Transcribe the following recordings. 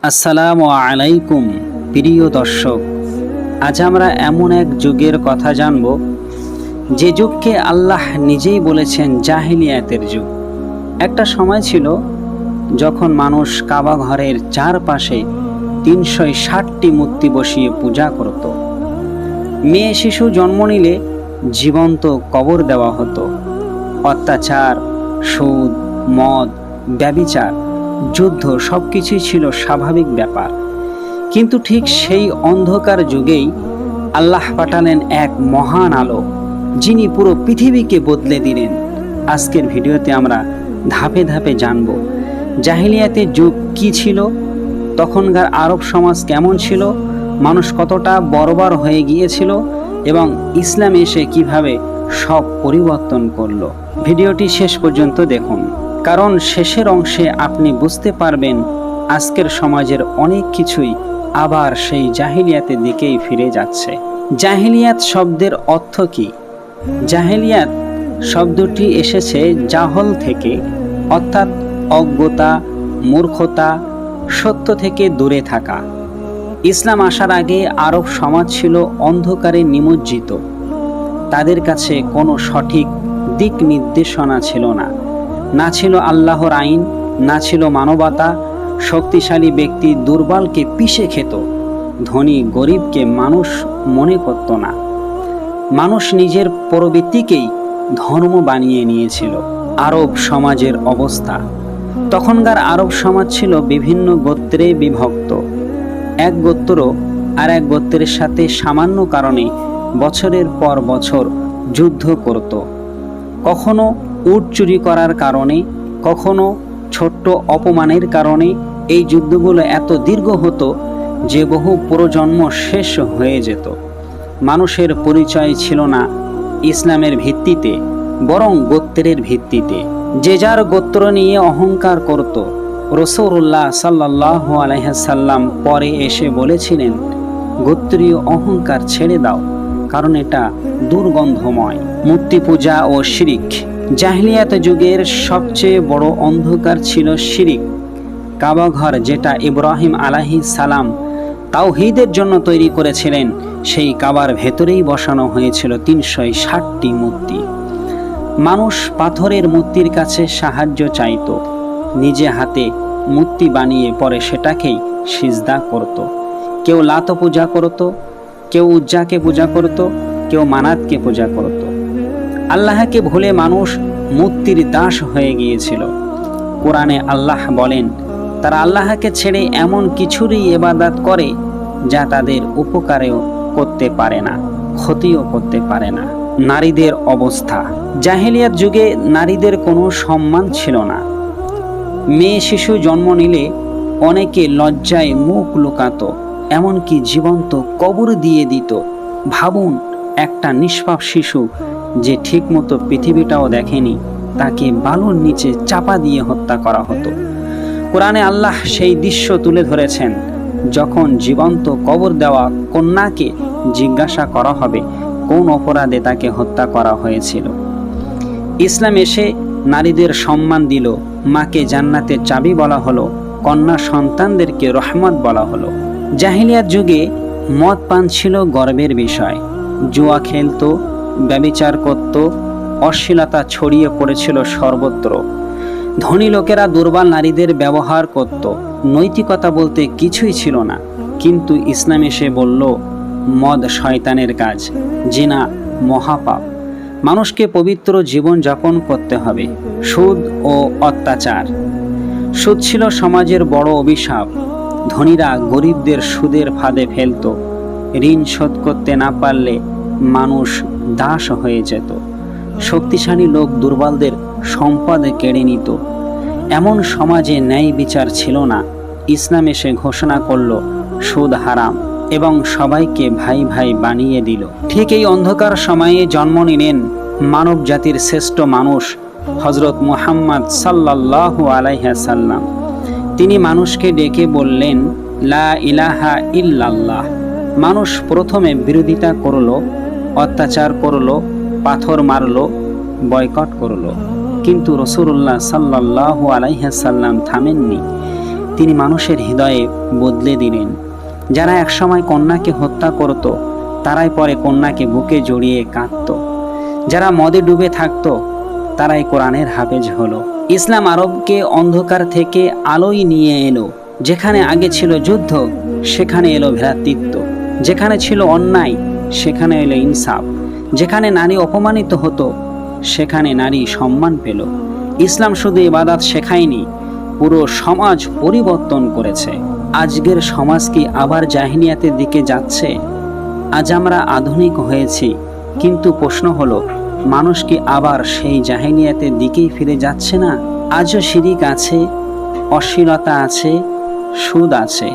আসসালামু আলাইকুম প্রিয় দর্শক, আজ আমরা এমন এক যুগের কথা জানব যে যুগকে আল্লাহ নিজেই বলেছেন জাহিলিয়াতের যুগ। একটা সময় ছিল যখন মানুষ কাবা ঘরের চারপাশে 360টি মূর্তি বসিয়ে পূজা করত। মেয়ে শিশু জন্ম নিলে জীবন্ত কবর দেওয়া হতো। অত্যাচার, সুদ, মদ, ব্যভিচার, যুদ্ধ সবকিছুই ছিল স্বাভাবিক ব্যাপার। কিন্তু ঠিক সেই অন্ধকার যুগেই আল্লাহ পাঠালেন এক মহান আলো, যিনি পুরো পৃথিবীকে বদলে দিলেন। আজকের ভিডিওতে আমরা ধাপে ধাপে জানব জাহিলিয়াতের যুগ কি ছিল, তখনকার আরব সমাজ কেমন ছিল, মানুষ কতটা বর্বর হয়ে গিয়েছিল এবং ইসলাম এসে কিভাবে সব পরিবর্তন করলো। ভিডিওটি শেষ পর্যন্ত দেখুন, কারণ শেষের অংশে আপনি বুঝতে পারবেন আজকের সমাজের অনেক কিছুই আবার সেই জাহিলিয়াতের দিকেই ফিরে যাচ্ছে। জাহিলিয়াত শব্দের অর্থ কি? জাহিলিয়াত শব্দটি এসেছে জাহল থেকে, অর্থাৎ অজ্ঞতা, মূর্খতা, সত্য থেকে দূরে থাকা। ইসলাম আসার আগে আরব সমাজ ছিল অন্ধকারে নিমজ্জিত। তাদের কাছে কোনো সঠিক দিক নির্দেশনা ছিল না, না ছিল আল্লাহর আইন, না ছিল মানবতা। শক্তিশালী ব্যক্তি দুর্বলকে পিষে খেত, ধনী গরিবকে মানুষ মনে করত না। মানুষ নিজের প্রবৃত্তিকেই ধর্ম বানিয়ে নিয়েছিল। আরব সমাজের অবস্থা। তখনকার আরব সমাজ ছিল বিভিন্ন গোত্রে বিভক্ত। এক গোত্র আর এক গোত্রের সাথে সামান্য কারণে বছরের পর বছর যুদ্ধ করত। কখনো উট চুরি করার কারণে, কখনো ছোট্ট অপমানের কারণে। এই যুদ্ধগুলো এত দীর্ঘ হতো যে বহু প্রজন্ম শেষ হয়ে যেত। মানুষের পরিচয় ছিল না ইসলামের ভিত্তিতে, বরং গোত্রের ভিত্তিতে। যে যার গোত্র নিয়ে অহংকার করত। রাসূলুল্লাহ সাল্লাল্লাহু আলাইহি সাল্লাম পরে এসে বলেছিলেন, গোত্রীয় অহংকার ছেড়ে দাও, কারণ এটা দুর্গন্ধময়। মূর্তি পূজা ও শিরিক। জাহিলিয়াত যুগের সবচেয়ে বড় অন্ধকার ছিল শিরিক। কাবা ঘর, যেটা ইব্রাহিম আলাইহিস সালাম তাওহীদের জন্য তৈরি করেছিলেন, সেই কাবার ভেতরেই বসানো হয়েছিল 360টি মূর্তি। মানুষ পাথরের মূর্তির কাছে সাহায্য চাইত, নিজে হাতে মূর্তি বানিয়ে পরে সেটাকেই সিজদা করত। কেউ লাত পূজা করত, কেউ উজ্জাকে পূজা করত, কেউ মানাতকে পূজা করত। আল্লাহকে ভুলে মানুষ মূর্তির দাস হয়ে গিয়েছিল। কোরআনে আল্লাহ বলেন, তারা আল্লাহকে ছেড়ে এমন কিছুরই ইবাদত করে যা তাদের উপকারেও করতে পারে না, ক্ষতিও করতে পারে না। নারীদের অবস্থা। জাহিলিয়াত যুগে নারীদের কোনো সম্মান ছিল না। মেয়ে শিশু জন্ম নিলে অনেকে লজ্জায় মুখ লুকাতো, এমনকি জীবন্ত কবর দিয়ে দিত। ভাবুন, একটা নিষ্পাপ শিশু যে ঠিকমতো পৃথিবীটাও দেখেনি, তাকে বালুর নিচে চাপা দিয়ে হত্যা করা হতো। কোরআনে আল্লাহ সেই দৃশ্য তুলে ধরেছেন, যখন জীবন্ত কবর দেওয়া কন্যাকে জিজ্ঞাসা করা হবে কোন অপরাধে তাকে হত্যা করা হয়েছিল। ইসলাম এসে নারীদের সম্মান দিল, মাকে জান্নাতের চাবি বলা হলো, কন্যা সন্তানদেরকে রহমত বলা হলো। জাহিলিয়াত যুগে মদ পান ছিল গর্বের বিষয়। জুয়া খেলতো, ব্যভিচার করত, অশ্লীলতা ছড়িয়ে পড়েছিল সর্বত্র। ধনী লোকেরা দুর্বল নারীদের ব্যবহার করত। নৈতিকতা বলতে কিছুই ছিল না। কিন্তু ইসলাম এসে বলল, মদ শয়তানের কাজ, জিনা মহাপাপ, মানুষকে পবিত্র জীবন যাপন করতে হবে। সুদ ও অত্যাচার। সুদ ছিল সমাজের বড় অভিশাপ। ধনীরা গরিবদের সুদের ফাঁদে ফেলত। ঋণ শোধ করতে না পারলে মানুষ দাস হয়ে যেত। শক্তিশালী লোক দুর্বলদের সম্পদ কেড়ে নিত। এমন সমাজে ন্যায় বিচার ছিল না। ইসলাম এসে ঘোষণা করল সুদ হারাম এবং সবাইকে ভাই ভাই বানিয়ে দিল। ঠিক এই অন্ধকার সময়ে জন্ম নিলেন মানব জাতির শ্রেষ্ঠ মানুষ, হযরত মুহাম্মদ সাল্লাল্লাহু আলাইহি সাল্লাম। তিনি মানুষকে ডেকে বললেন, লা ইলাহা ইল্লাল্লাহ। মানুষ প্রথমে বিরোধিতা করলো, অত্যাচার করলো, পাথর মারলো, বয়কট করলো, কিন্তু রাসূলুল্লাহ সাল্লাল্লাহু আলাইহি সাল্লাম থামেননি। তিনি মানুষের হৃদয়ে বদলে দিলেন। যারা একসময় কন্যাকে হত্যা করত, তারাই পরে কন্যাকে বুকে জড়িয়ে কাঁদত। যারা মদে ডুবে থাকত, তারাই কোরআনের হাফেজ হলো। ইসলাম আরবকে অন্ধকার থেকে আলোয় নিয়ে এলো। যেখানে আগে ছিল যুদ্ধ, সেখানে এলো ভ্রাতৃত্ব। যেখানে ছিল অন্যায়, সেখানে এলো ইনসাফ। যেখানে নারী অপমানিত হতো, সেখানে নারী সম্মান পেল। ইসলাম শুধু ইবাদত শেখায়নি, পুরো সমাজ পরিবর্তন করেছে। আজকের সমাজ কি আবার জাহিলিয়াতের দিকে যাচ্ছে? আজ আমরা আধুনিক হয়েছি, কিন্তু প্রশ্ন হলো, মানুষ কি আবার সেই জাহিলিয়াতের দিকেই ফিরে যাচ্ছে না? আজও শিরিক আছে, অশ্লীলতা আছে, সুদ আছে,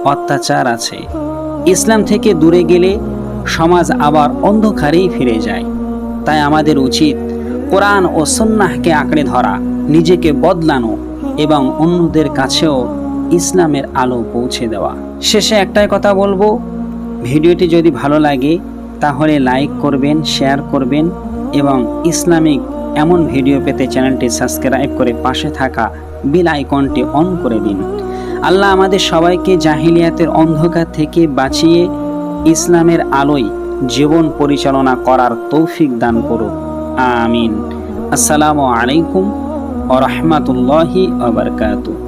অত্যাচার আছে। ইসলাম থেকে দূরে গেলে সমাজ আবার অন্ধকারেই ফিরে যায়। তাই আমাদের উচিত কোরআন ও সুন্নাহকে আঁকড়ে ধরা, নিজেকে বদলানো এবং অন্যদের কাছেও ইসলামের আলো পৌঁছে দেওয়া। শেষে একটাই কথা বলবো, ভিডিওটি যদি ভালো লাগে তাহলে লাইক করবেন, শেয়ার করবেন এবং ইসলামিক এমন ভিডিও পেতে চ্যানেলটি সাবস্ক্রাইব করে পাশে থাকা বেল আইকনটি অন করে দিন। আল্লাহ আমাদের সবাইকে জাহিলিয়াতের অন্ধকার থেকে বাঁচিয়ে ইসলামের আলোয় জীবন পরিচালনা করার তৌফিক দান করুক। আমিন। আসসালামু আলাইকুম ওয়া রাহমাতুল্লাহি ওয়া বারাকাতুহু।